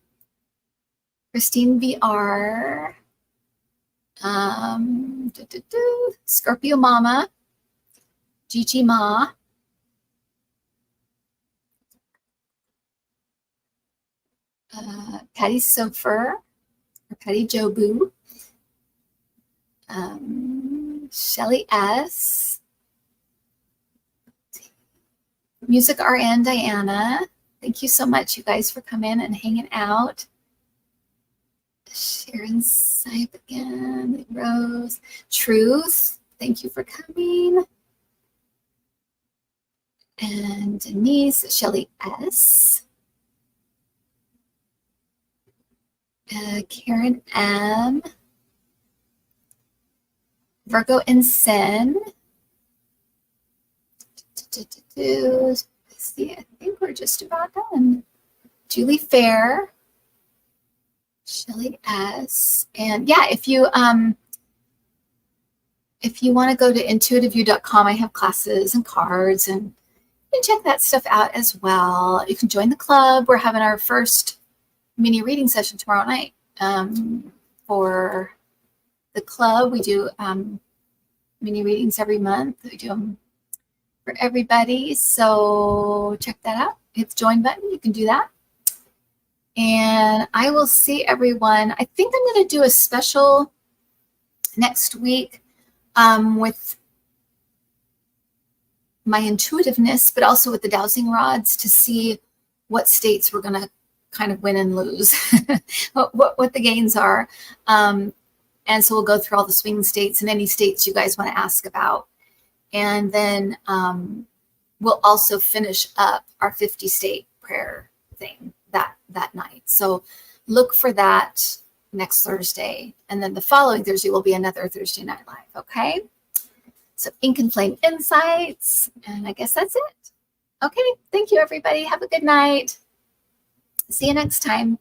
Christine VR. Scorpio Mama. Gigi Ma. Patty Sofer, or Patty Jobu, Shelly S, Music RN Diana. Thank you so much, you guys, for coming and hanging out. Sharon Sipe again, Rose, Truth. Thank you for coming. And Denise, Shelly S. Karen M. Virgo and Sin. See, I think we're just about done. Julie Fair. Shelly S. And yeah, if you want to go to intuitiveview.com, I have classes and cards, and you can check that stuff out as well. You can join the club. We're having our first mini reading session tomorrow night. For the club, we do mini readings every month. We do them for everybody. So check that out. Hit the join button. You can do that. And I will see everyone. I think I'm going to do a special next week with my intuitiveness, but also with the dowsing rods to see what states we're going to kind of win and lose, what the gains are. And so we'll go through all the swing states and any states you guys want to ask about. And then we'll also finish up our 50 state prayer thing that night. So look for that next Thursday. And then the following Thursday will be another Thursday Night Live. Okay. So Ink and Flame Insights. And I guess that's it. Okay. Thank you, everybody. Have a good night. See you next time.